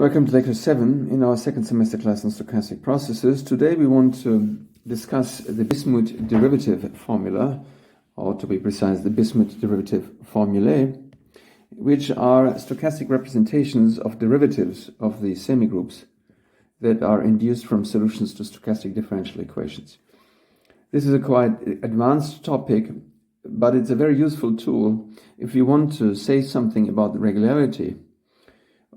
Welcome to Lecture 7 in our second semester class on stochastic processes. Today we want to discuss the Bismuth derivative formula, or to be precise, the Bismuth derivative formulae, which are stochastic representations of derivatives of the semigroups that are induced from solutions to stochastic differential equations. This is a quite advanced topic, but it's a very useful tool if you want to say something about the regularity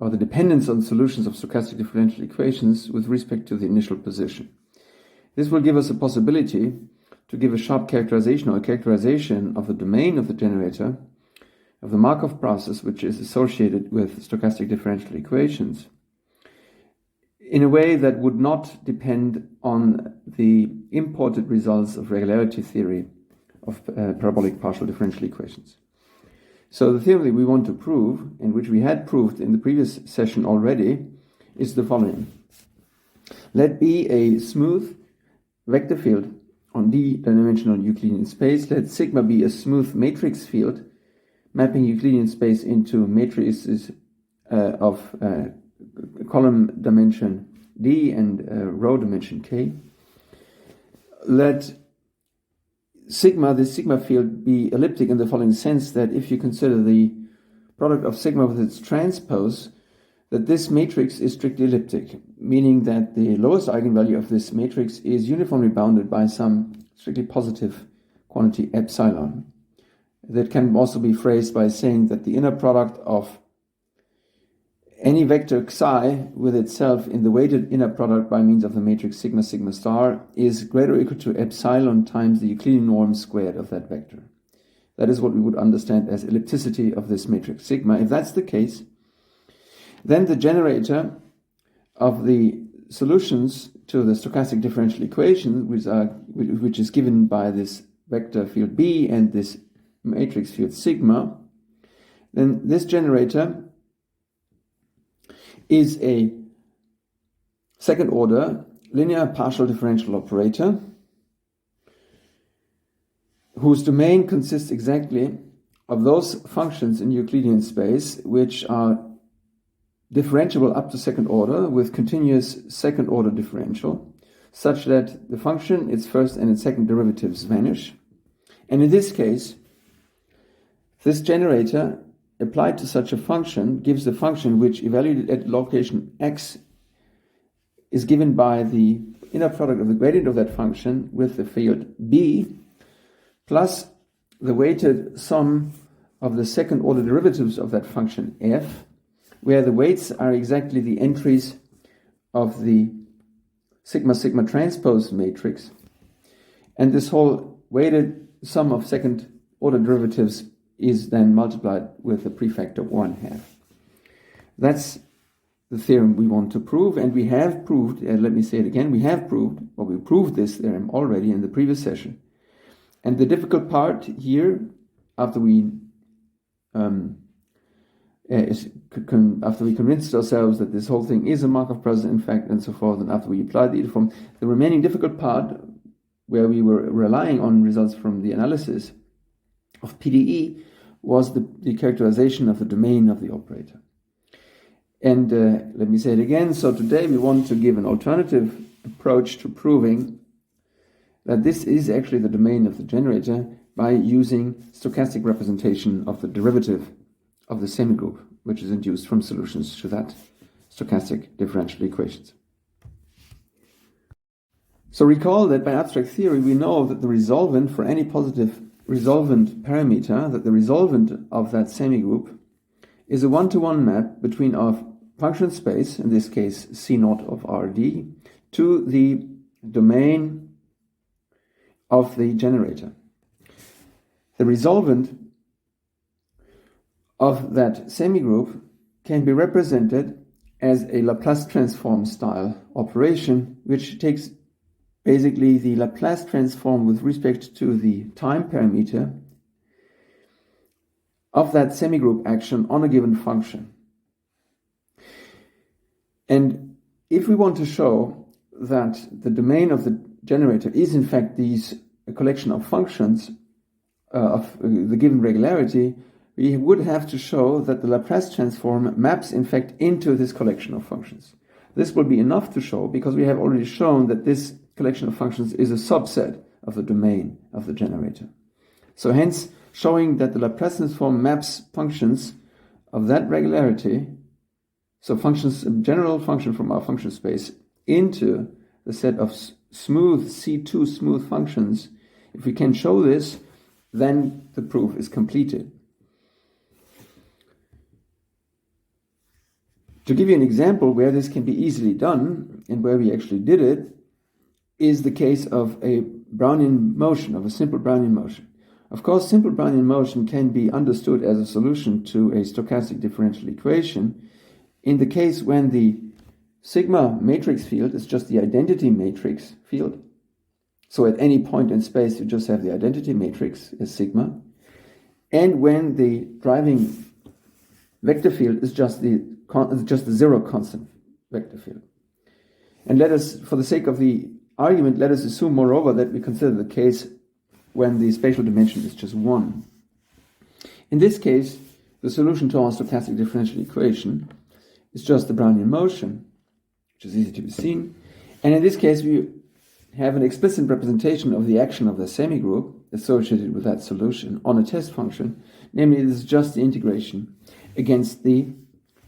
or the dependence on solutions of stochastic differential equations with respect to the initial position. This will give us a possibility to give a sharp characterization or a characterization of the domain of the generator of the Markov process which is associated with stochastic differential equations in a way that would not depend on the imported results of regularity theory of parabolic partial differential equations. So the theory we want to prove, and which we had proved in the previous session already, is the following. Let be a smooth vector field on d-dimensional Euclidean space. Let sigma be a smooth matrix field mapping Euclidean space into matrices of column dimension d and row dimension k. Let the sigma field, be elliptic in the following sense, that if you consider the product of sigma with its transpose, that this matrix is strictly elliptic, meaning that the lowest eigenvalue of this matrix is uniformly bounded by some strictly positive quantity epsilon. That can also be phrased by saying that the inner product of any vector psi with itself in the weighted inner product by means of the matrix sigma sigma star is greater or equal to epsilon times the Euclidean norm squared of that vector. That is what we would understand as ellipticity of this matrix sigma. If that's the case, then the generator of the solutions to the stochastic differential equation, which is given by this vector field B and this matrix field sigma, then this generator is a second order linear partial differential operator whose domain consists exactly of those functions in Euclidean space which are differentiable up to second order with continuous second order differential, such that the function, its first and its second derivatives vanish. And in this case, this generator applied to such a function gives the function which, evaluated at location x, is given by the inner product of the gradient of that function with the field b plus the weighted sum of the second order derivatives of that function f, where the weights are exactly the entries of the sigma sigma transpose matrix, and this whole weighted sum of second order derivatives is then multiplied with the prefactor 1/2. That's the theorem we want to prove, and we have proved, let me say it again, we proved this theorem already in the previous session. And the difficult part here, after we convinced ourselves that this whole thing is a Markov process, in fact, and so forth, and after we applied the form, the remaining difficult part, where we were relying on results from the analysis of PDE, was the characterization of the domain of the operator. And let me say it again. So today we want to give an alternative approach to proving that this is actually the domain of the generator by using stochastic representation of the derivative of the semigroup, which is induced from solutions to that stochastic differential equations. So recall that by abstract theory we know that the resolvent for any positive resolvent parameter, that the resolvent of that semigroup is a one-to-one map between our function space, in this case C0 of Rd, to the domain of the generator. The resolvent of that semigroup can be represented as a Laplace transform style operation, which takes basically the Laplace transform with respect to the time parameter of that semigroup action on a given function. And if we want to show that the domain of the generator is in fact a collection of functions of the given regularity, we would have to show that the Laplace transform maps in fact into this collection of functions. This will be enough to show because we have already shown that this collection of functions is a subset of the domain of the generator. So hence, showing that the Laplace transform maps functions of that regularity, so functions, a general function from our function space, into the set of smooth C2 smooth functions. If we can show this, then the proof is completed. To give you an example where this can be easily done and where we actually did it is the case of a Brownian motion, of a simple Brownian motion. Of course, simple Brownian motion can be understood as a solution to a stochastic differential equation in the case when the sigma matrix field is just the identity matrix field. So at any point in space, you just have the identity matrix as sigma. And when the driving vector field is just the zero constant vector field. And let us, for the sake of the argument, let us assume, moreover, that we consider the case when the spatial dimension is just 1. In this case, the solution to our stochastic differential equation is just the Brownian motion, which is easy to be seen. And in this case, we have an explicit representation of the action of the semigroup associated with that solution on a test function. Namely, this is just the integration against the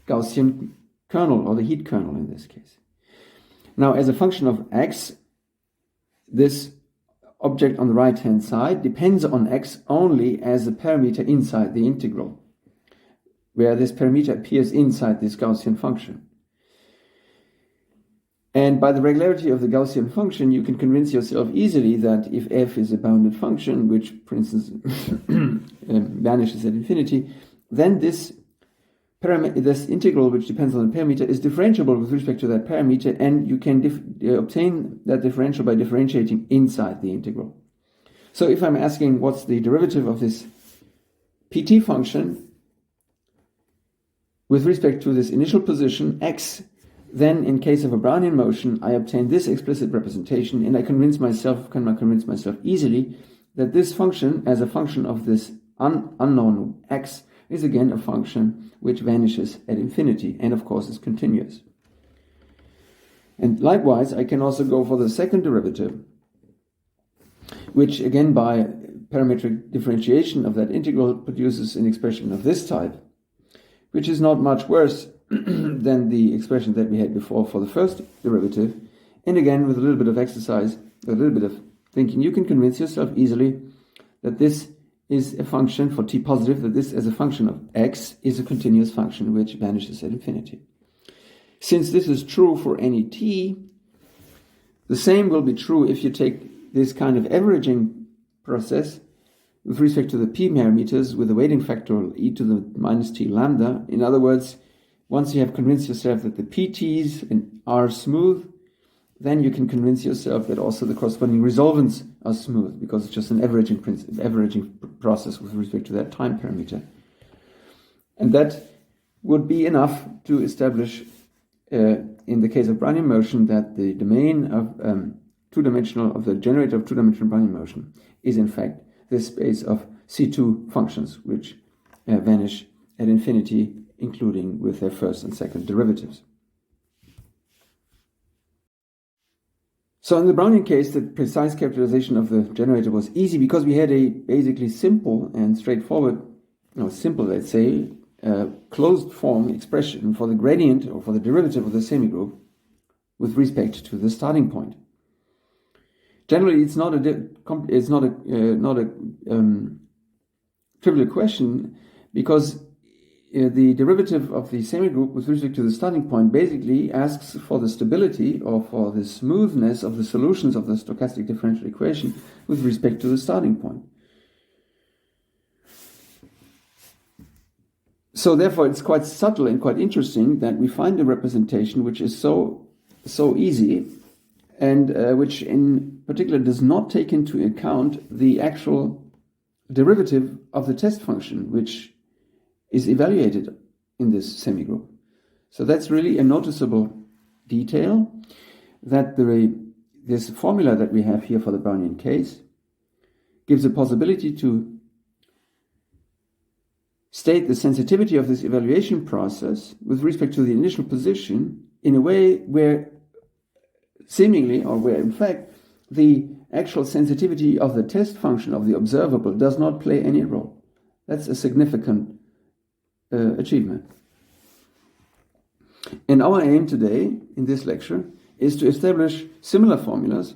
Gaussian kernel, or the heat kernel in this case. Now, as a function of x, this object on the right-hand side depends on x only as a parameter inside the integral, where this parameter appears inside this Gaussian function. And by the regularity of the Gaussian function, you can convince yourself easily that if f is a bounded function, which, for instance, vanishes at infinity, then this integral, which depends on the parameter, is differentiable with respect to that parameter, and you can obtain that differential by differentiating inside the integral. So if I'm asking what's the derivative of this pt function with respect to this initial position, x, then in case of a Brownian motion, I obtain this explicit representation, and I can convince myself easily that this function, as a function of this unknown x, is again a function which vanishes at infinity, and of course is continuous. And likewise, I can also go for the second derivative, which again by parametric differentiation of that integral produces an expression of this type, which is not much worse than the expression that we had before for the first derivative. And again, with a little bit of exercise, a little bit of thinking, you can convince yourself easily that this is a function for t positive, that this as a function of x is a continuous function which vanishes at infinity. Since this is true for any t, the same will be true if you take this kind of averaging process with respect to the p parameters with a weighting factor e to the minus t lambda. In other words, once you have convinced yourself that the pt's are smooth, then you can convince yourself that also the corresponding resolvents are smooth, because it's just an averaging process with respect to that time parameter. And that would be enough to establish, in the case of Brownian motion, that the domain of the generator of two-dimensional Brownian motion is in fact this space of C2 functions which vanish at infinity, including with their first and second derivatives. So in the Brownian case, the precise characterization of the generator was easy because we had a basically simple and straightforward, let's say, closed form expression for the gradient or for the derivative of the semigroup with respect to the starting point. Generally, it's not a trivial question, because the derivative of the semigroup with respect to the starting point basically asks for the stability or for the smoothness of the solutions of the stochastic differential equation with respect to the starting point. So therefore, it's quite subtle and quite interesting that we find a representation which is so easy, and which in particular does not take into account the actual derivative of the test function, which is evaluated in this semigroup. So that's really a noticeable detail, that this formula that we have here for the Brownian case gives a possibility to state the sensitivity of this evaluation process with respect to the initial position in a way where seemingly, or where in fact, the actual sensitivity of the test function of the observable does not play any role. That's a significant achievement. And our aim today, in this lecture, is to establish similar formulas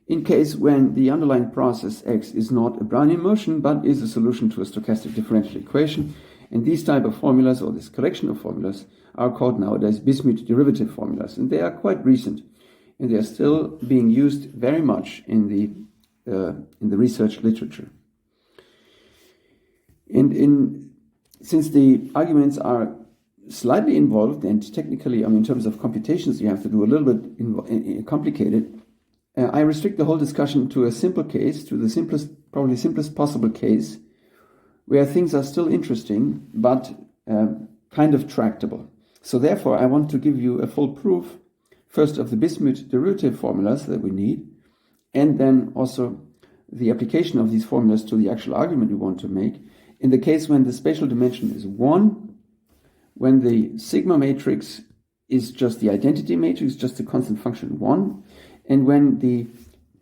in case when the underlying process X is not a Brownian motion, but is a solution to a stochastic differential equation. And these type of formulas, or this collection of formulas, are called nowadays Bismuth derivative formulas. And they are quite recent, and they are still being used very much in the research literature. And since the arguments are slightly involved, and technically, in terms of computations, you have to do a little bit complicated, I restrict the whole discussion to a simple case, to the probably simplest possible case, where things are still interesting, but kind of tractable. So therefore, I want to give you a full proof, first of the Bismuth derivative formulas that we need, and then also the application of these formulas to the actual argument we want to make, in the case when the spatial dimension is 1, when the sigma matrix is just the identity matrix, just a constant function 1, and when the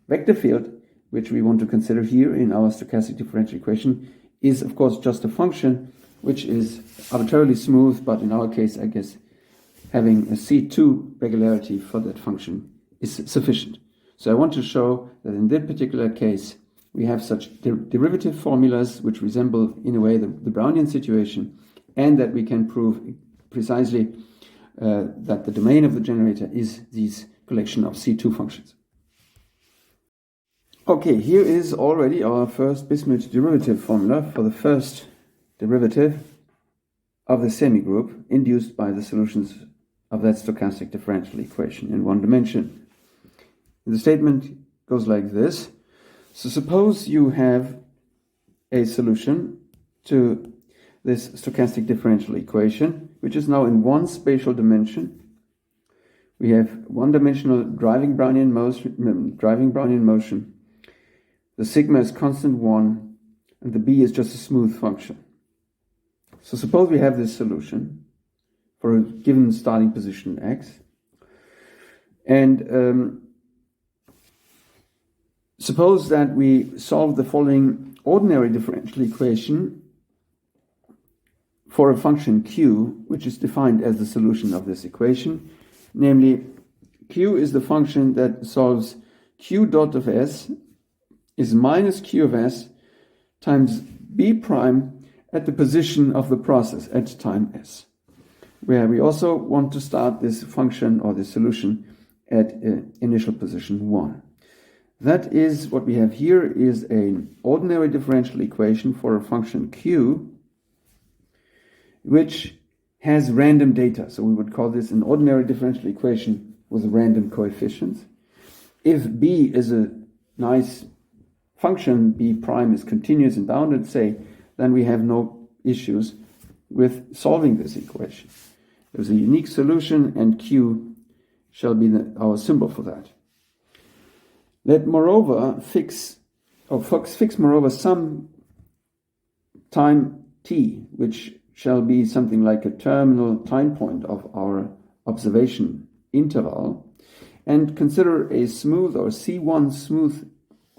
vector field, which we want to consider here in our stochastic differential equation, is of course just a function which is arbitrarily smooth, but in our case, I guess, having a C2 regularity for that function is sufficient. So I want to show that in that particular case, we have such derivative formulas which resemble, in a way, the Brownian situation, and that we can prove precisely that the domain of the generator is these collection of C2 functions. Okay, here is already our first Bismuth derivative formula for the first derivative of the semigroup induced by the solutions of that stochastic differential equation in one dimension. The statement goes like this. So suppose you have a solution to this stochastic differential equation, which is now in one spatial dimension. We have one-dimensional driving Brownian motion. The sigma is constant 1, and the b is just a smooth function. So suppose we have this solution for a given starting position x, and suppose that we solve the following ordinary differential equation for a function q, which is defined as the solution of this equation. Namely, q is the function that solves q dot of s is minus q of s times b prime at the position of the process at time s, where we also want to start this function or this solution at initial position 1. That is what we have here is an ordinary differential equation for a function q, which has random data. So we would call this an ordinary differential equation with random coefficients. If b is a nice function, b prime is continuous and bounded, say, then we have no issues with solving this equation. There's a unique solution, and q shall be our symbol for that. Let moreover fix moreover some time t, which shall be something like a terminal time point of our observation interval, and consider a smooth or C1 smooth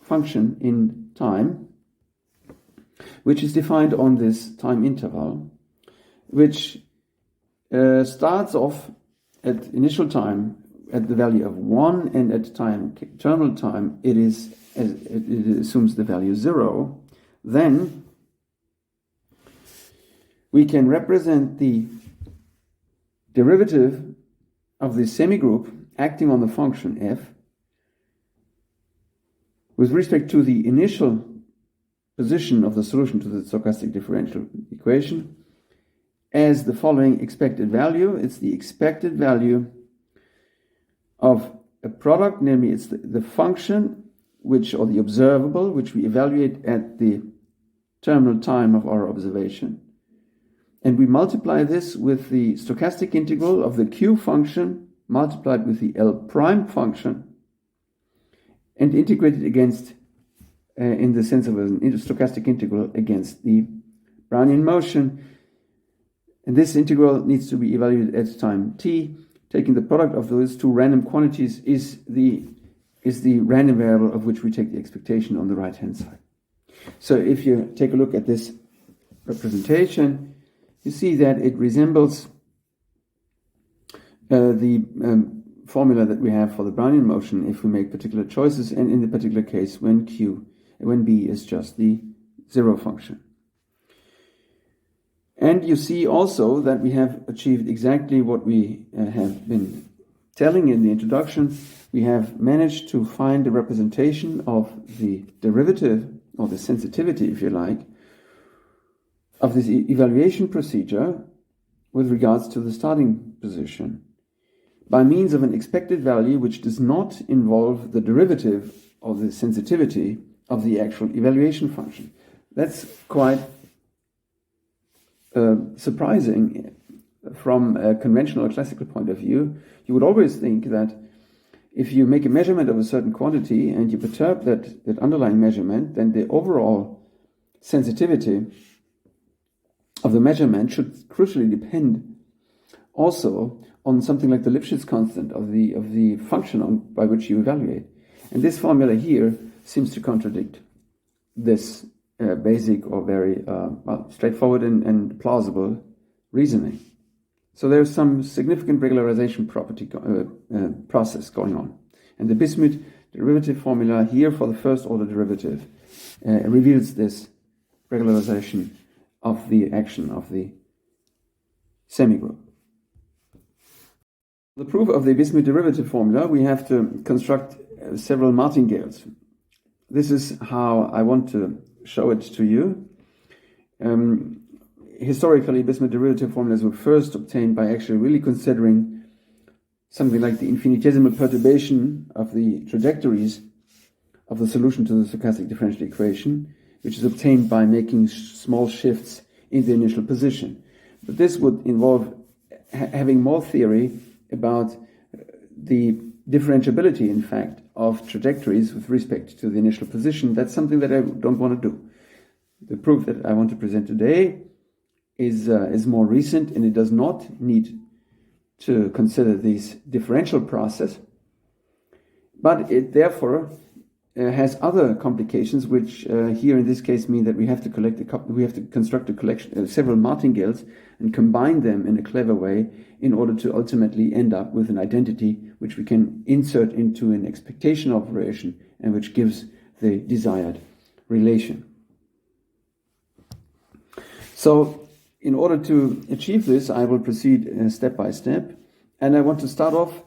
function in time, which is defined on this time interval, which starts off at initial time at the value of 1, and at terminal time it assumes the value 0. Then we can represent the derivative of the semigroup acting on the function f with respect to the initial position of the solution to the stochastic differential equation as the following expected value. It's the expected value of a product, namely it's the function or the observable, which we evaluate at the terminal time of our observation. And we multiply this with the stochastic integral of the q function multiplied with the L prime function and integrate it against, in the sense of an stochastic integral, against the Brownian motion. And this integral needs to be evaluated at time t. Taking the product of those two random quantities is the random variable of which we take the expectation on the right-hand side. So if you take a look at this representation, you see that it resembles the formula that we have for the Brownian motion if we make particular choices, and in the particular case when b is just the zero function. And you see also that we have achieved exactly what we have been telling in the introduction. We have managed to find a representation of the derivative, or the sensitivity, if you like, of this evaluation procedure with regards to the starting position by means of an expected value which does not involve the derivative of the sensitivity of the actual evaluation function. That's quite surprising from a conventional classical point of view. You would always think that if you make a measurement of a certain quantity and you perturb that underlying measurement, then the overall sensitivity of the measurement should crucially depend also on something like the Lipschitz constant of the function by which you evaluate. And this formula here seems to contradict this basic or very straightforward and plausible reasoning. So there's some significant regularization process going on. And the Bismuth derivative formula here for the first order derivative reveals this regularization of the action of the semigroup. The proof of the Bismuth derivative formula, we have to construct several martingales. This is how I want to show it to you. Historically, Bismuth derivative formulas were first obtained by actually really considering something like the infinitesimal perturbation of the trajectories of the solution to the stochastic differential equation, which is obtained by making small shifts in the initial position. But this would involve having more theory about the differentiability, in fact, of trajectories with respect to the initial position. That's something that I don't want to do. The proof that I want to present today is more recent, and it does not need to consider this differential process, but it therefore has other complications, which here in this case mean that we have to construct a collection, several martingales, and combine them in a clever way in order to ultimately end up with an identity which we can insert into an expectation operation and which gives the desired relation. So in order to achieve this, I will proceed step by step, and I want to start off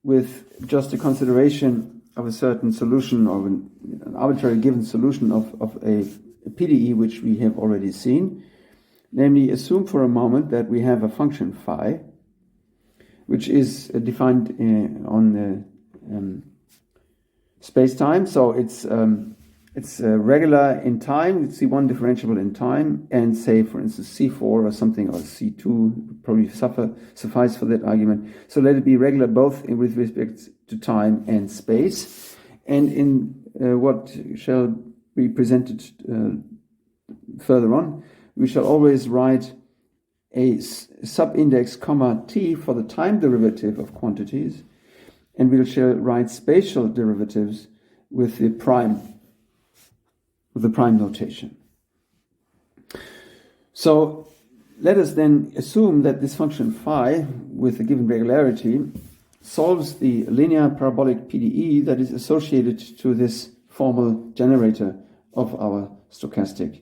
with just a consideration of a certain solution, or an arbitrary given solution of a PDE which we have already seen. Namely, assume for a moment that we have a function phi, which is defined on the space-time. So it's regular in time, it's C1 differentiable in time, and say, for instance, C4 or something, or C2 would probably suffice for that argument. So let it be regular both with respect to time and space. And in what shall be presented further on, we shall always write a sub-index comma t for the time derivative of quantities, and we shall write spatial derivatives with the prime notation. So let us then assume that this function phi, with a given regularity, solves the linear parabolic PDE that is associated to this formal generator of our stochastic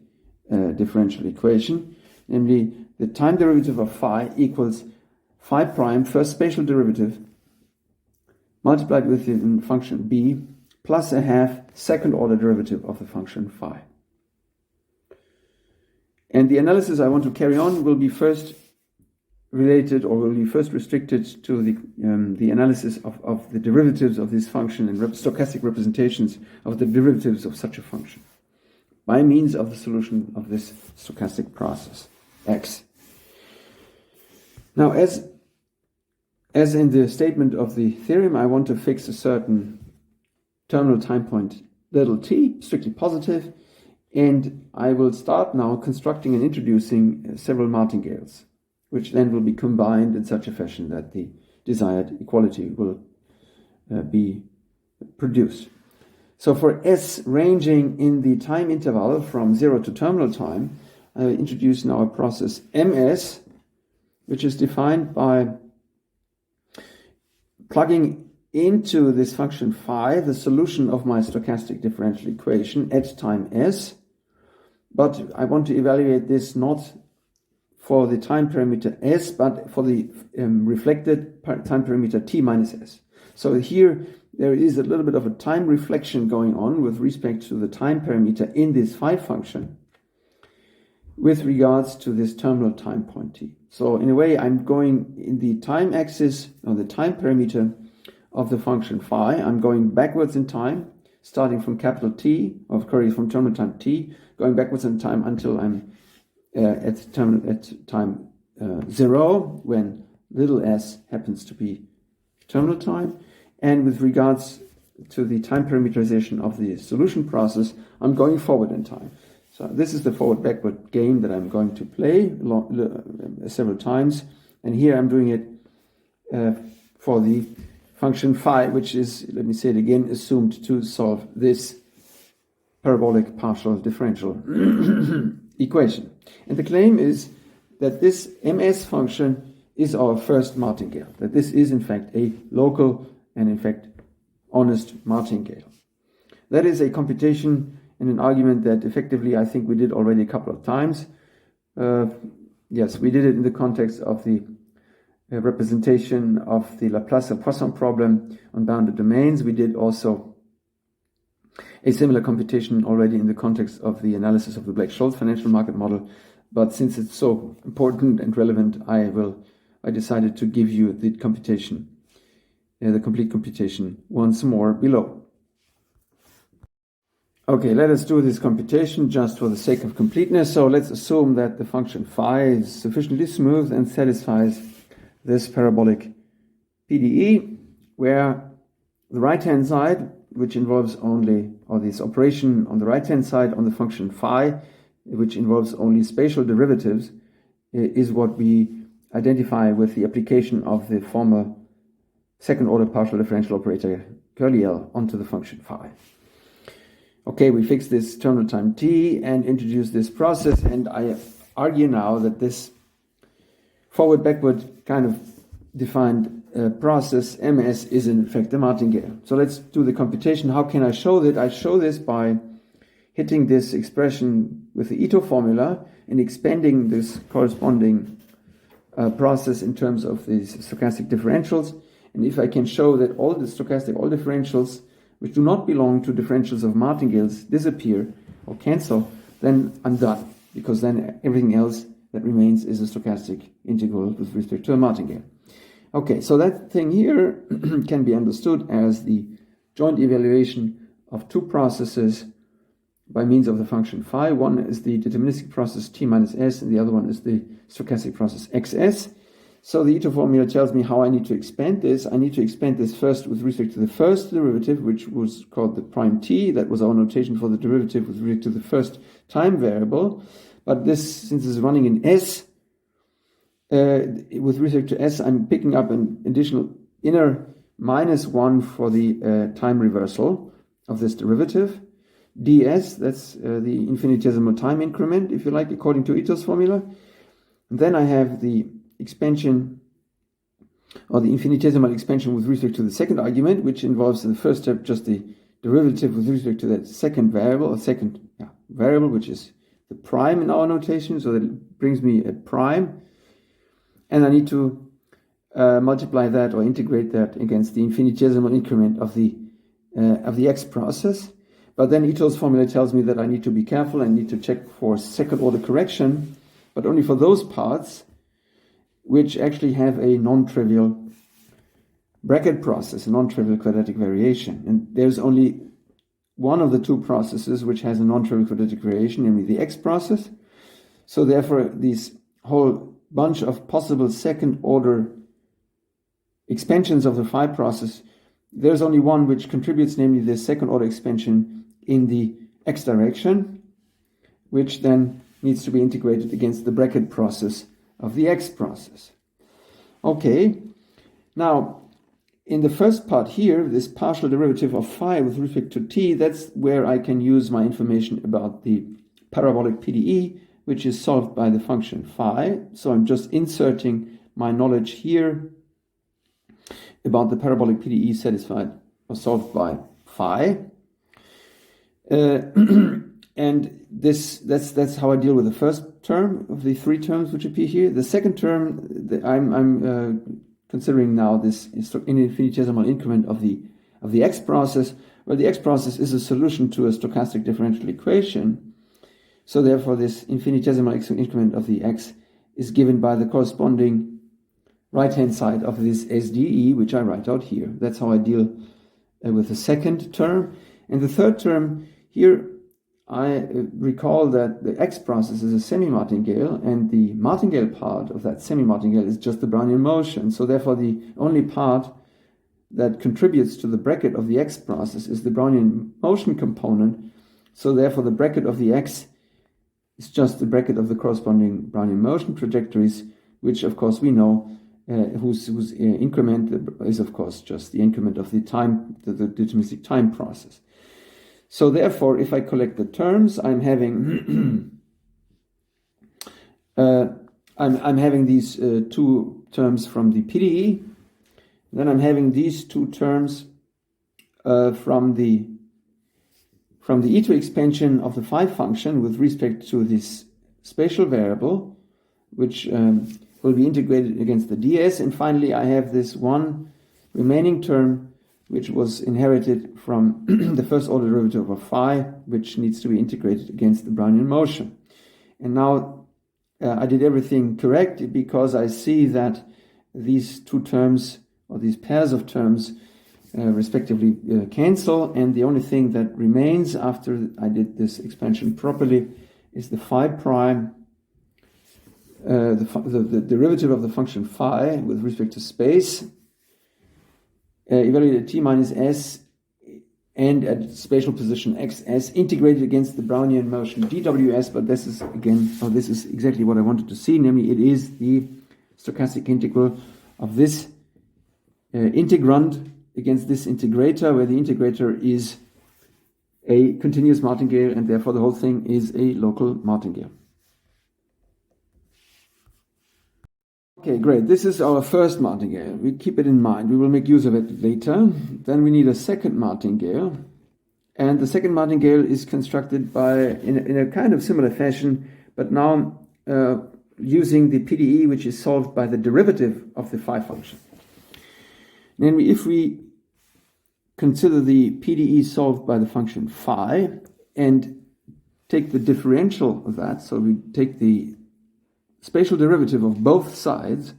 differential equation, namely the time derivative of phi equals phi prime, first spatial derivative, multiplied with the function b, plus a half second order derivative of the function phi. And the analysis I want to carry on will be first related, or will be first restricted to the analysis of the derivatives of this function and stochastic representations of the derivatives of such a function by means of the solution of this stochastic process, x. Now, as in the statement of the theorem, I want to fix a certain terminal time point little t, strictly positive, And I will start now constructing and introducing several martingales, which then will be combined in such a fashion that the desired equality will be produced. So for S ranging in the time interval from 0 to terminal time, I will introduce now a process MS, which is defined by plugging into this function phi the solution of my stochastic differential equation at time S. But I want to evaluate this not for the time parameter S, but for the reflected time parameter T minus S. So here there is a little bit of a time reflection going on with respect to the time parameter in this phi function with regards to this terminal time point T. So in a way, I'm going in the time axis, or the time parameter of the function phi. I'm going backwards in time, starting from capital T, or from terminal time T, going backwards in time until I'm at time 0, when little s happens to be terminal time. And with regards to the time parameterization of the solution process, I'm going forward in time. So this is the forward-backward game that I'm going to play several times. And here I'm doing it for the function phi, which is, let me say it again, assumed to solve this parabolic partial differential equation. And the claim is that this ms function is our first martingale, that this is in fact a local and in fact honest martingale. That is a computation and an argument that effectively I think we did already a couple of times. Yes, we did it in the context of the representation of the Laplace-Poisson problem on bounded domains. We did also a similar computation already in the context of the analysis of the Black-Scholes financial market model. But since it's so important and relevant, I decided to give you the computation, the complete computation once more below. Okay, let us do this computation just for the sake of completeness. So let's assume that the function phi is sufficiently smooth and satisfies this parabolic PDE, where the right-hand side, which involves only, or this operation on the right-hand side on the function phi, which involves only spatial derivatives, is what we identify with the application of the formal second-order partial differential operator curly L onto the function phi. Okay, we fix this terminal time T and introduce this process, and I argue now that this forward-backward kind of defined process, MS, is in fact a martingale. So let's do the computation. How can I show that? I show this by hitting this expression with the Ito formula and expanding this corresponding process in terms of these stochastic differentials. And if I can show that all differentials which do not belong to differentials of martingales disappear or cancel, then I'm done, because then everything else that remains is a stochastic integral with respect to a martingale. Okay, so that thing here can be understood as the joint evaluation of two processes by means of the function phi. One is the deterministic process T minus S, and the other one is the stochastic process XS. So the Ito formula tells me how I need to expand this. I need to expand this first with respect to the first derivative, which was called the prime t. That was our notation for the derivative with respect to the first time variable. But this, since it's running in S, with respect to S, I'm picking up an additional inner -1 for the time reversal of this derivative. ds, that's the infinitesimal time increment, if you like, according to Ito's formula. And then I have the expansion, or the infinitesimal expansion with respect to the second argument, which involves in the first step just the derivative with respect to that second variable, variable, which is the prime in our notation. So that brings me a prime, and I need to multiply that or integrate that against the infinitesimal increment of the x process. But then Ito's formula tells me that I need to be careful and need to check for second order correction, but only for those parts which actually have a non-trivial bracket process, a non-trivial quadratic variation. And there's only one of the two processes which has a non-trivial quadratic variation, namely the x process. So therefore, this whole bunch of possible second order expansions of the phi process, there's only one which contributes, namely the second order expansion in the x direction. which then needs to be integrated against the bracket process of the x process. Okay, now in the first part here, this partial derivative of phi with respect to t, that's where I can use my information about the parabolic PDE, which is solved by the function phi. So I'm just inserting my knowledge here about the parabolic PDE satisfied or solved by phi. And that's how I deal with the first term of the three terms which appear here. The second term, I'm considering now this infinitesimal increment of the x process, where the x process is a solution to a stochastic differential equation. So therefore, this infinitesimal increment of the x is given by the corresponding right-hand side of this SDE, which I write out here. That's how I deal with the second term. And the third term here, I recall that the x process is a semi-martingale, and the martingale part of that semi-martingale is just the Brownian motion. So therefore, the only part that contributes to the bracket of the x process is the Brownian motion component. So therefore, the bracket of the x is just the bracket of the corresponding Brownian motion trajectories, which of course we know whose increment is of course just the increment of the time, the deterministic time process. So therefore, if I collect the terms, I'm having I'm having these two terms from the PDE. Then I'm having these two terms from the E2 expansion of the phi function with respect to this spatial variable, which will be integrated against the ds. And finally, I have this one remaining term which was inherited from the first order derivative of phi, which needs to be integrated against the Brownian motion. And now I did everything correct because I see that these two terms, or these pairs of terms, respectively cancel, and the only thing that remains after I did this expansion properly is the phi prime, the derivative of the function phi with respect to space, evaluated at t minus s and at spatial position xs, integrated against the Brownian motion dws. But this is this is exactly what I wanted to see, namely it is the stochastic integral of this integrand against this integrator, where the integrator is a continuous martingale, and therefore the whole thing is a local martingale. Okay, great. This is our first martingale. We keep it in mind. We will make use of it later. Then we need a second martingale. And the second martingale is constructed in a kind of similar fashion, but now using the PDE, which is solved by the derivative of the phi function. Namely, if we consider the PDE solved by the function phi and take the differential of that, so we take the spatial derivative of both sides,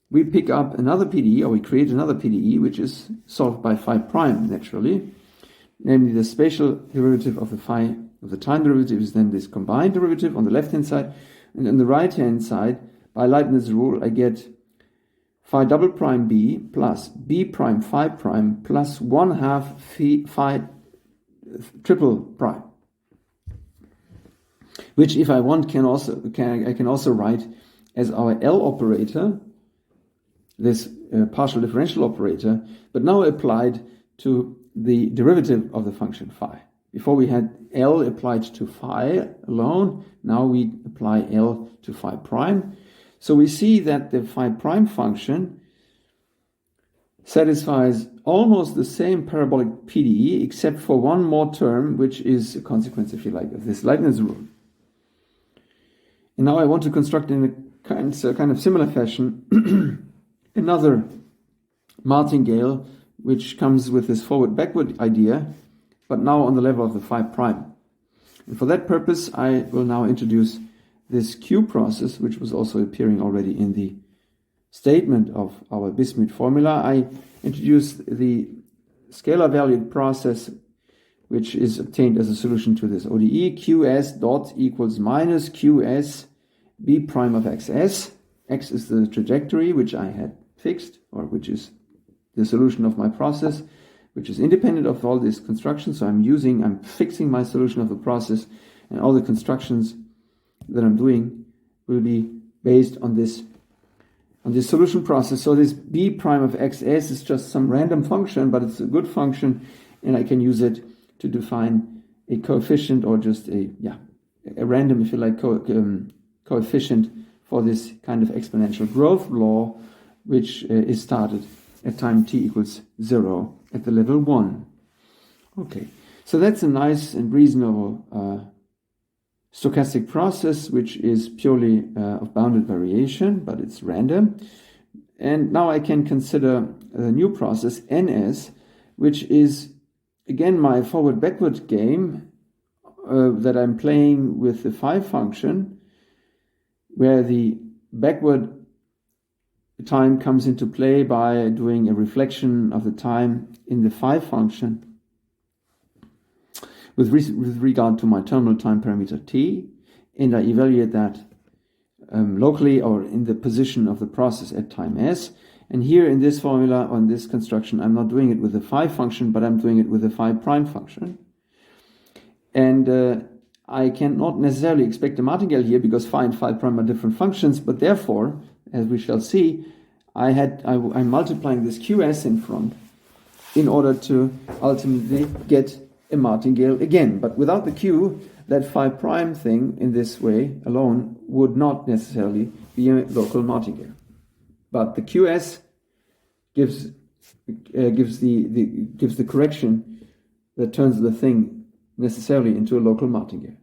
we pick up another PDE, or we create another PDE, which is solved by phi prime naturally. Namely, the spatial derivative of the time derivative is then this combined derivative on the left-hand side, and on the right-hand side, by Leibniz rule, I get phi double prime b plus b prime phi prime plus 1/2 phi triple prime, which, if I want, I can also write as our L operator, this partial differential operator, but now applied to the derivative of the function phi. Before we had L applied to phi alone, now we apply L to phi prime. So we see that the phi prime function satisfies almost the same parabolic PDE, except for one more term, which is a consequence, if you like, of this Leibniz rule. And now I want to construct in a kind of similar fashion another martingale, which comes with this forward-backward idea, but now on the level of the phi prime. And for that purpose, I will now introduce this Q process, which was also appearing already in the statement of our Bismuth formula. I introduce the scalar valued process, which is obtained as a solution to this ODE. Qs dot equals minus Qs b prime of xs. X is the trajectory which I had fixed, or which is the solution of my process, which is independent of all this construction. So I'm fixing my solution of the process, And all the constructions that I'm doing will be based on this solution process. So this b prime of xs is just some random function, but it's a good function, and I can use it to define a coefficient, or just a random, if you like, coefficient for this kind of exponential growth law, which is started at time t equals 0 at the level 1. Okay, so that's a nice and reasonable stochastic process, which is purely of bounded variation, but it's random. And now I can consider a new process, ns, which is again my forward-backward game that I'm playing with the phi function, where the backward time comes into play by doing a reflection of the time in the phi function with regard to my terminal time parameter t, and I evaluate that locally or in the position of the process at time s. And here in this formula, on this construction, I'm not doing it with the phi function, but I'm doing it with the phi prime function. And I cannot necessarily expect a martingale here, because phi and phi prime are different functions, but therefore, as we shall see, I'm multiplying this qs in front in order to ultimately get a martingale again. But without the q, that phi prime thing in this way alone would not necessarily be a local martingale. But the qs gives the correction that turns the thing necessarily into a local martingale.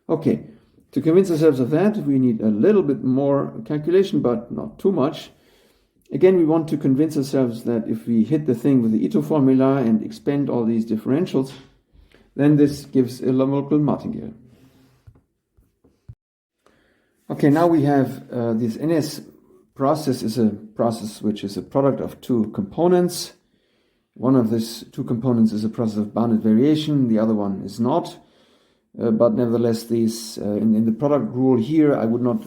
Okay, to convince ourselves of that, we need a little bit more calculation, but not too much. Again, we want to convince ourselves that if we hit the thing with the Ito formula and expand all these differentials, then this gives a local martingale. Okay, now we have this NS process is a process which is a product of two components. One of these two components is a process of bounded variation, the other one is not. But nevertheless, these in the product rule here, I would not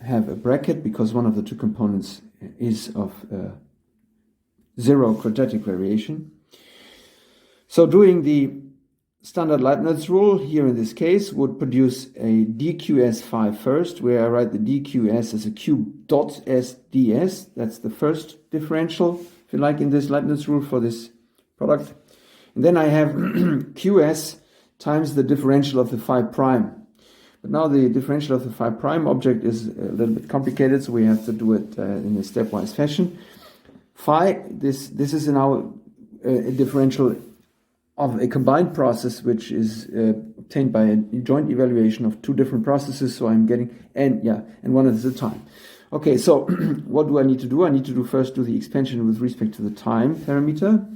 have a bracket, because one of the two components is of zero quadratic variation. So doing the standard Leibniz rule here in this case would produce a dqs phi first, where I write the dqs as a q dot s ds. That's the first differential, if you like, in this Leibniz rule for this product. And then I have qs times the differential of the phi prime. But now the differential of the phi prime object is a little bit complicated, so we have to do it in a stepwise fashion. Phi, this is now a differential of a combined process, which is obtained by a joint evaluation of two different processes. So I'm getting and one at a time. Okay, so what do I need to do? I need to first do the expansion with respect to the time parameter.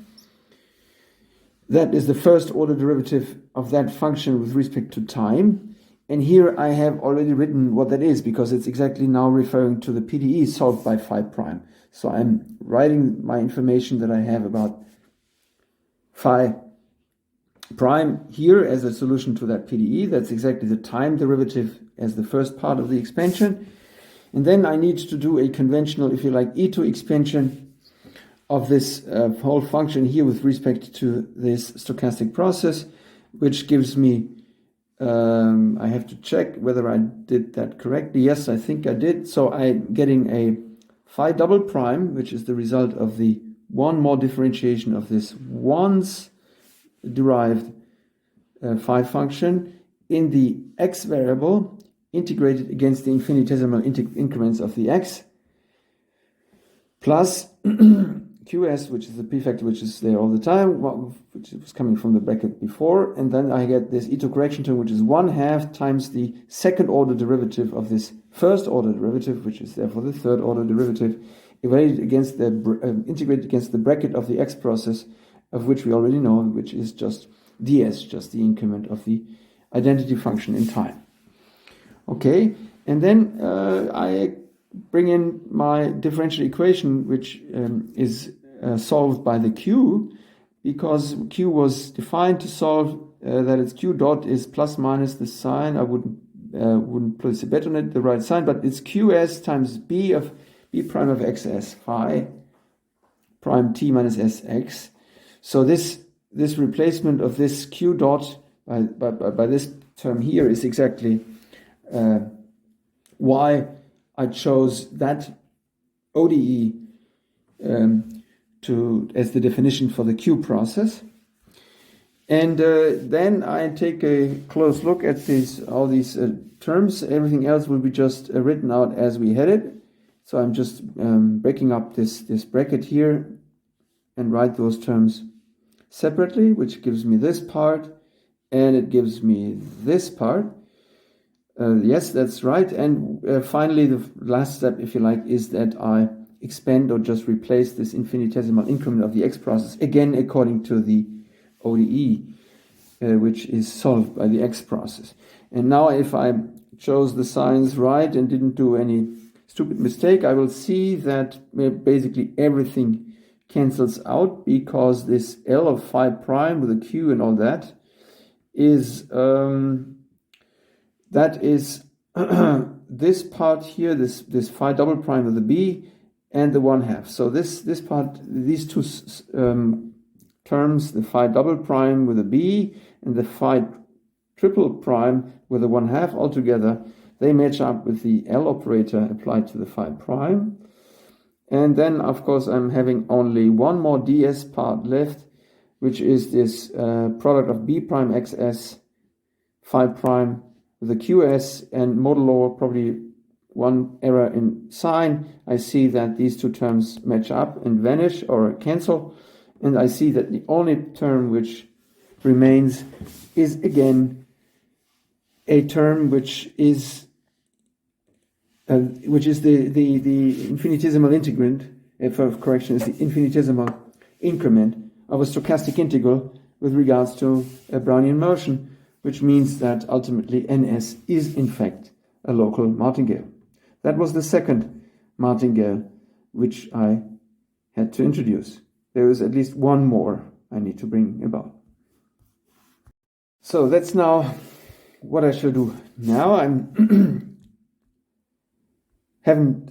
That is the first order derivative of that function with respect to time. And here I have already written what that is, because it's exactly now referring to the PDE solved by phi prime. So I'm writing my information that I have about phi prime here as a solution to that PDE. That's exactly the time derivative as the first part of the expansion. And then I need to do a conventional, if you like, E2 expansion of this whole function here with respect to this stochastic process, which gives me, I have to check whether I did that correctly. Yes, I think I did. So I'm getting a phi double prime, which is the result of the one more differentiation of this once derived phi function in the x variable integrated against the infinitesimal increments of the x, plus qs, which is the p-factor which is there all the time, which was coming from the bracket before, and then I get this E2 correction term, which is 1/2 times the second order derivative of this first order derivative, which is therefore the third order derivative, evaluated against the integrated against the bracket of the x process, of which we already know, which is just ds, just the increment of the identity function in time. Okay, and then I bring in my differential equation, which is solved by the q, because q was defined to solve that its q dot is plus minus the sign. I wouldn't place a bet on it, the right sign, but it's qs times b prime of xs phi prime t minus sx. So this replacement of this q dot by this term here is exactly why I chose that ODE as the definition for the Q process. And then I take a close look at all these terms. Everything else will be just written out as we had it. So I'm just breaking up this bracket here and write those terms separately, which gives me this part, and it gives me this part. Yes, that's right. And finally, the last step, if you like, is that I expand or just replace this infinitesimal increment of the x process, again according to the ODE, which is solved by the x process. And now if I chose the signs right and didn't do any stupid mistake, I will see that basically everything cancels out, because this L of phi prime with a Q and all that is this part here, this phi double prime with a B and the 1/2. So this part, these two terms, the phi double prime with a B and the phi triple prime with a 1/2 altogether, they match up with the L operator applied to the phi prime. And then, of course, I'm having only one more ds part left, which is this product of B prime XS phi prime with a QS, and modulo probably one error in sign. I see that these two terms match up and vanish or cancel. And I see that the only term which remains is again a term which is the infinitesimal integrand, for correction, is the infinitesimal increment of a stochastic integral with regards to a Brownian motion, which means that ultimately NS is in fact a local martingale. That was the second martingale which I had to introduce. There is at least one more I need to bring about. So that's now what I shall do now. I haven't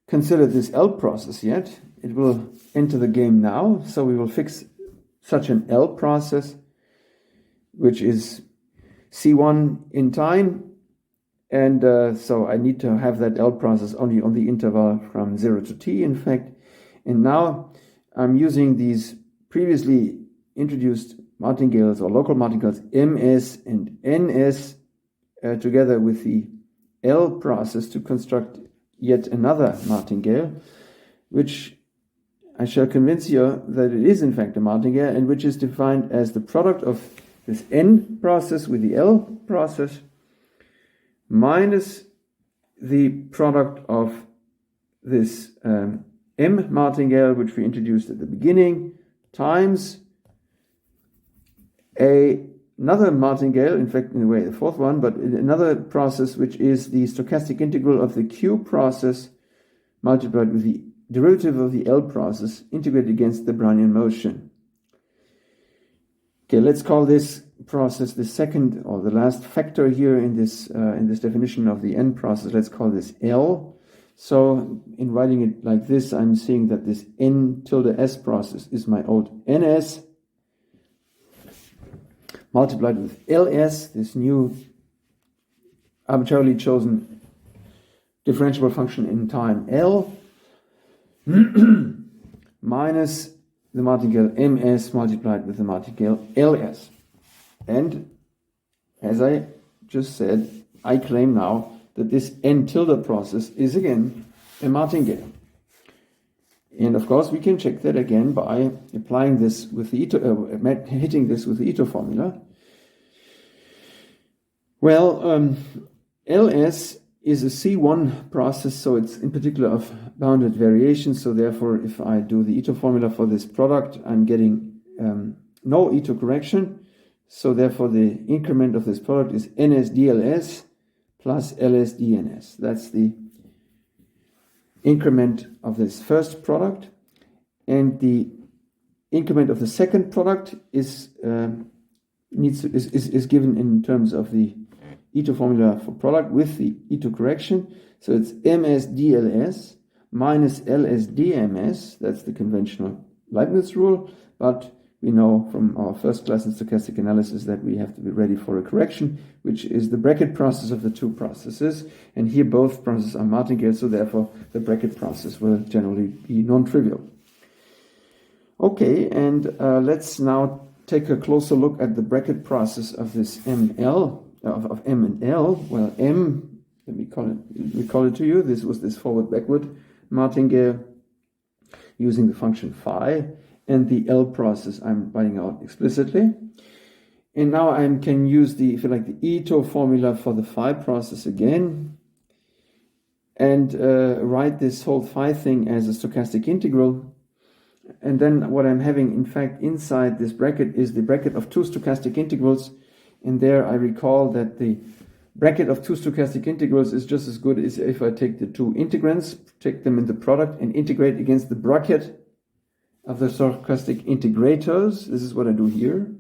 considered this L process yet. It will enter the game now. So we will fix such an L process, which is C1 in time. And so I need to have that L process only on the interval from 0 to t, in fact. And now I'm using these previously introduced martingales or local martingales MS and NS together with the L process to construct yet another martingale, which I shall convince you that it is in fact a martingale, and which is defined as the product of this N process with the L process minus the product of this M martingale, which we introduced at the beginning, times another martingale, in fact, in a way, the fourth one, but another process, which is the stochastic integral of the Q process multiplied with the derivative of the L process integrated against the Brownian motion. Okay, let's call this process the second or the last factor here in this definition of the N process. Let's call this L. So in writing it like this, I'm seeing that this N tilde S process is my old NS multiplied with LS, this new arbitrarily chosen differentiable function in time L, minus the martingale MS multiplied with the martingale LS. And as I just said, I claim now that this N tilde process is again a martingale. And of course, we can check that again by applying this with the hitting this with the Ito formula. Well, LS is a C1 process, so it's in particular of bounded variation. So therefore, if I do the Ito formula for this product, I'm getting no Ito correction. So therefore, the increment of this product is NS DLS plus LS DNS. That's the increment of this first product, and the increment of the second product is given in terms of the Ito formula for product with the Ito correction. So it's MS DLS minus LS DMS. That's the conventional Leibniz rule, but we know from our first class in stochastic analysis that we have to be ready for a correction, which is the bracket process of the two processes. And here both processes are Martingale, so therefore the bracket process will generally be non-trivial. Okay, and let's now take a closer look at the bracket process of this ML, of M and L. Well, M, let me call it to you. This was this forward-backward Martingale using the function phi, and the L process I'm writing out explicitly. And now I can use the, if you like, the Ito formula for the phi process again, and write this whole phi thing as a stochastic integral. And then what I'm having, in fact, inside this bracket is the bracket of two stochastic integrals. And there I recall that the bracket of two stochastic integrals is just as good as if I take the two integrands, take them in the product, and integrate against the bracket of the stochastic integrators. This is what I do here.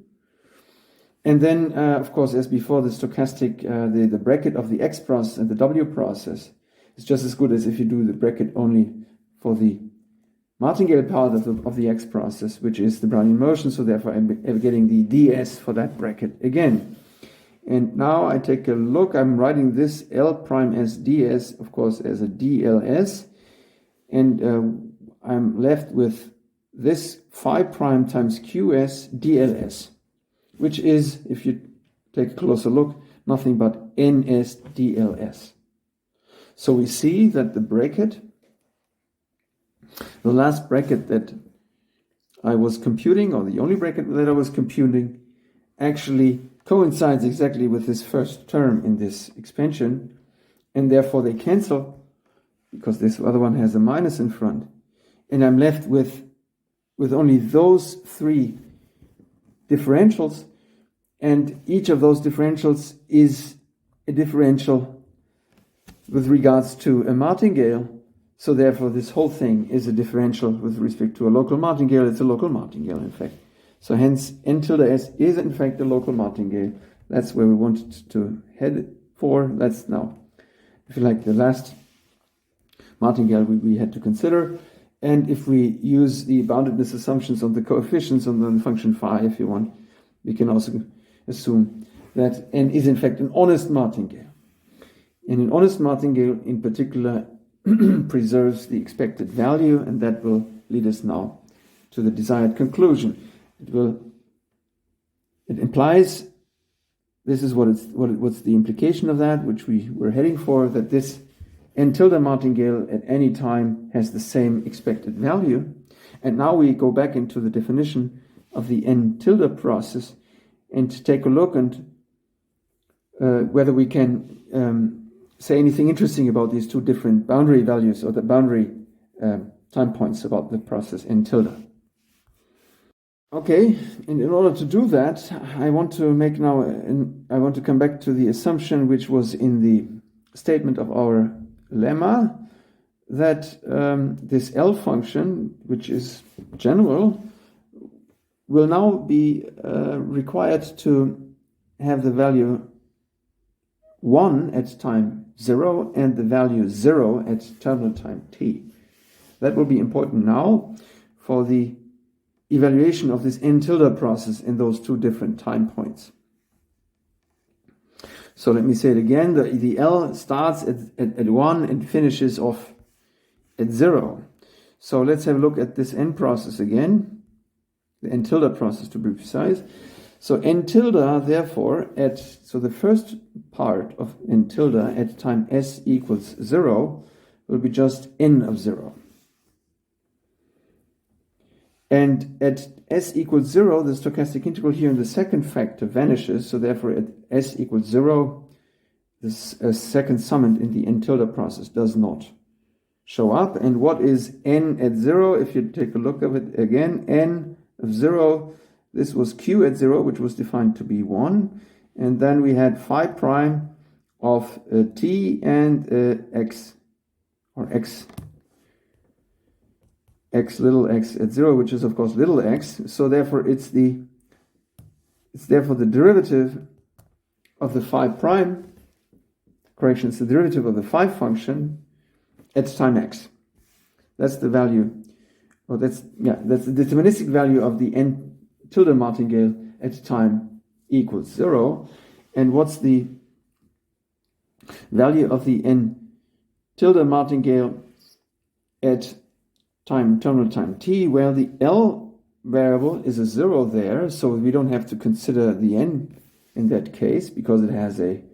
And then, of course, as before, the stochastic, the bracket of the X process and the W process is just as good as if you do the bracket only for the Martingale part of the X process, which is the Brownian motion, so therefore I'm getting the ds for that bracket again. And now I take a look, I'm writing this L prime as ds, of course, as a dls, and I'm left with this phi prime times qs dls, which is, if you take a closer look, nothing but ns dls. So we see that the bracket, the last bracket that I was computing, or the only bracket that I was computing, actually coincides exactly with this first term in this expansion, and therefore they cancel, because this other one has a minus in front, and I'm left with only those three differentials, and each of those differentials is a differential with regards to a Martingale. So therefore, this whole thing is a differential with respect to a local Martingale. It's a local Martingale, in fact. So hence, n tilde s is in fact a local Martingale. That's where we wanted to head for. That's now, if you like, the last Martingale we had to consider. And if we use the boundedness assumptions on the coefficients on the function phi, if you want, we can also assume that n is in fact an honest Martingale. And an honest Martingale, in particular, preserves the expected value, and that will lead us now to the desired conclusion. It implies, this is what's the implication of that, which we were heading for, that this n tilde Martingale at any time has the same expected value. And now we go back into the definition of the n tilde process and take a look and whether we can say anything interesting about these two different boundary values, or the boundary time points about the process n tilde. Okay, and in order to do that, I want to come back to the assumption which was in the statement of our lemma, that this L function, which is general, will now be required to have the value 1 at time 0 and the value 0 at terminal time t. That will be important now for the evaluation of this n tilde process in those two different time points. So let me say it again. The L starts at 1 and finishes off at 0. So let's have a look at this n process again, the n tilde process to be precise. So n tilde, therefore, so the first part of n tilde at time s equals 0 will be just n of 0. And at s equals 0, the stochastic integral here in the second factor vanishes, so therefore at s equals 0, this second summand in the n tilde process does not show up. And what is n at 0? If you take a look at it again, n of 0, this was q at 0, which was defined to be 1. And then we had phi prime of t and x, or x little x at 0, which is of course little x. So therefore it's therefore the derivative of the phi prime, correction, it's the derivative of the phi function at time x. That's the value, or that's the deterministic value of the n tilde martingale at time equals 0. And what's the value of the n tilde martingale at terminal time t? Well, the L variable is a 0 there, so we don't have to consider the n in that case because it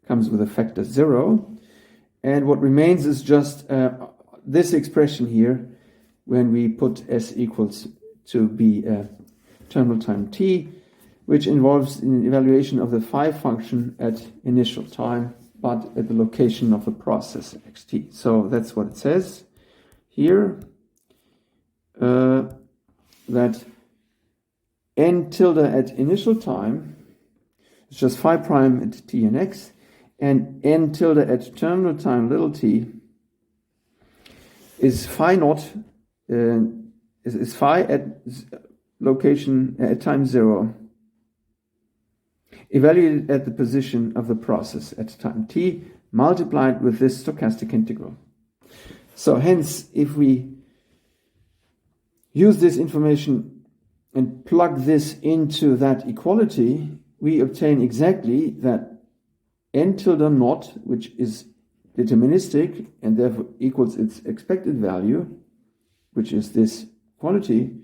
comes with a factor 0. And what remains is just this expression here when we put s equals to be terminal time t, which involves an evaluation of the phi function at initial time, but at the location of the process xt. So that's what it says here, that n tilde at initial time is just phi prime at t and x, and n tilde at terminal time little t is phi naught, is phi at location at time 0, evaluated at the position of the process at time t, multiplied with this stochastic integral. So hence, if we use this information and plug this into that equality, we obtain exactly that n tilde naught, which is deterministic and therefore equals its expected value, which is this quantity,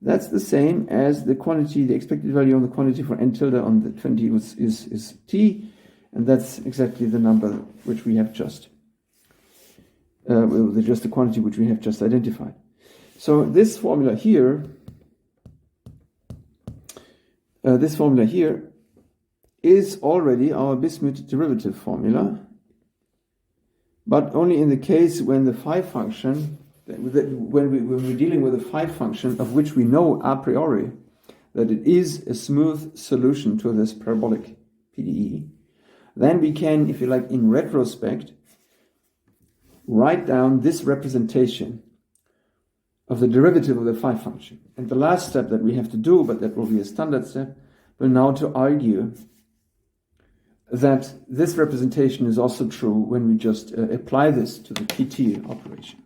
that's the same as the quantity, the expected value on the quantity for n tilde on the 20 is t, and that's exactly the number which we have just, just the quantity which we have just identified. So this formula here, is already our Bismuth derivative formula, but only in the case when the phi function, when we're dealing with a phi function of which we know a priori that it is a smooth solution to this parabolic PDE, then we can, if you like, in retrospect, write down this representation of the derivative of the phi function. And the last step that we have to do, but that will be a standard step, will now to argue that this representation is also true when we just apply this to the PT operation.